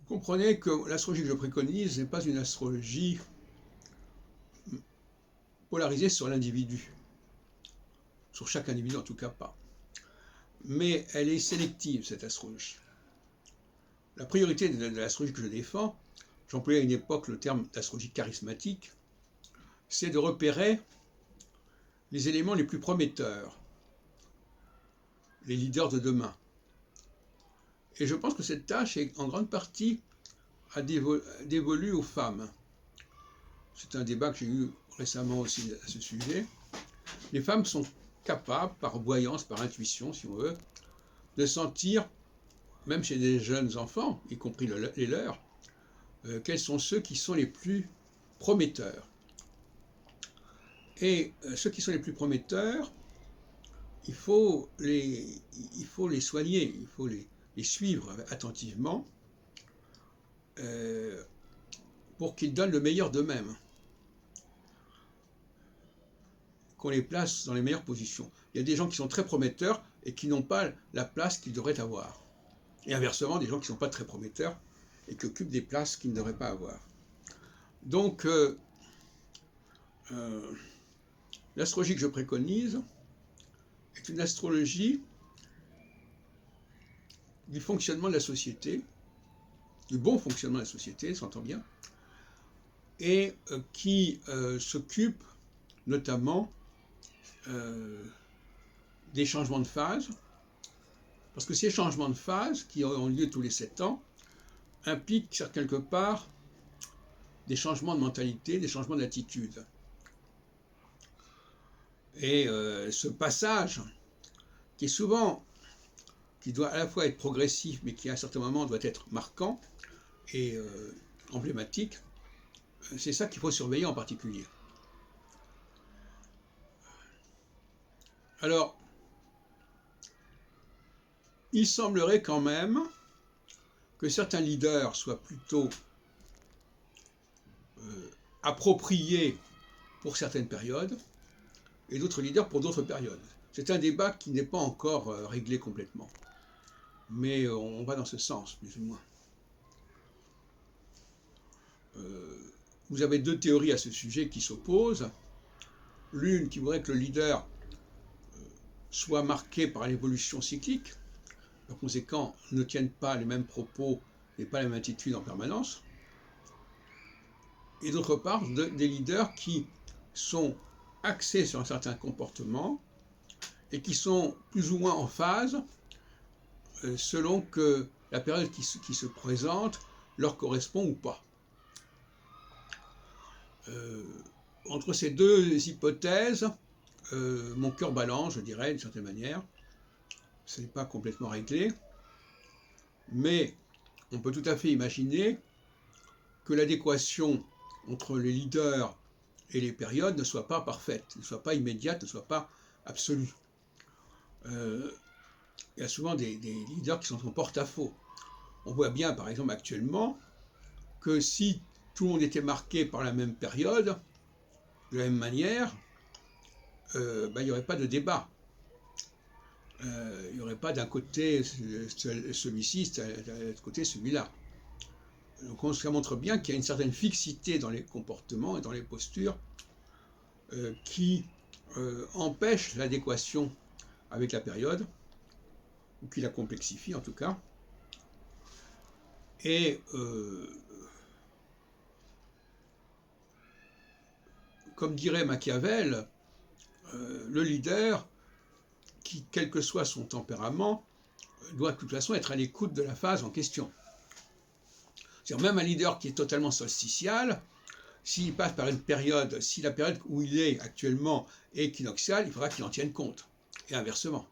Comprenez que l'astrologie que je préconise n'est pas une astrologie polarisée sur l'individu, sur chaque individu en tout cas pas. Mais elle est sélective, cette astrologie. La priorité de l'astrologie que je défends, j'employais à une époque le terme d'astrologie charismatique, c'est de repérer les éléments les plus prometteurs, les leaders de demain. Et je pense que cette tâche est en grande partie dévolue aux femmes. C'est un débat que j'ai eu récemment aussi à ce sujet. Les femmes sont capables, par voyance, par intuition, si on veut, de sentir, même chez des jeunes enfants, y compris les leurs, quels sont ceux qui sont les plus prometteurs. Et ceux qui sont les plus prometteurs, il faut les soigner, il faut les suivre attentivement pour qu'ils donnent le meilleur d'eux-mêmes, qu'on les place dans les meilleures positions. Il y a des gens qui sont très prometteurs et qui n'ont pas la place qu'ils devraient avoir. Et inversement, des gens qui ne sont pas très prometteurs et qui occupent des places qu'ils ne devraient pas avoir. Donc, l'astrologie que je préconise est une astrologie du fonctionnement de la société, du bon fonctionnement de la société, s'entend bien, et qui s'occupe notamment des changements de phase, parce que ces changements de phase, qui ont lieu tous les 7 ans, impliquent quelque part des changements de mentalité, des changements d'attitude. Et ce passage, qui doit à la fois être progressif, mais qui à un certain moment doit être marquant et emblématique, c'est ça qu'il faut surveiller en particulier. Alors, il semblerait quand même que certains leaders soient plutôt appropriés pour certaines périodes et d'autres leaders pour d'autres périodes. C'est un débat qui n'est pas encore réglé complètement, mais on va dans ce sens, plus ou moins. Vous avez 2 théories à ce sujet qui s'opposent. L'une qui voudrait que le leader soit marqué par l'évolution cyclique, par conséquent ne tienne pas les mêmes propos et pas la même attitude en permanence. Et d'autre part, des leaders qui sont axés sur un certain comportement et qui sont plus ou moins en phase selon que la période qui se présente leur correspond ou pas. Entre ces 2 hypothèses, mon cœur balance, je dirais, d'une certaine manière. Ce n'est pas complètement réglé, mais on peut tout à fait imaginer que l'adéquation entre les leaders et les périodes ne soit pas parfaite, ne soit pas immédiate, ne soit pas absolue. Il y a souvent des leaders qui sont en porte-à-faux. On voit bien, par exemple, actuellement, que si tout le monde était marqué par la même période, de la même manière, il n'y aurait pas de débat. Il n'y aurait pas d'un côté celui-ci, de l'autre côté celui-là. Donc ça montre bien qu'il y a une certaine fixité dans les comportements et dans les postures qui empêche l'adéquation avec la période, ou qui la complexifie en tout cas. Et comme dirait Machiavel, le leader, qui, quel que soit son tempérament, doit de toute façon être à l'écoute de la phase en question. C'est-à-dire même un leader qui est totalement solsticial, s'il passe par une période, si la période où il est actuellement est équinoxiale, il faudra qu'il en tienne compte, et inversement.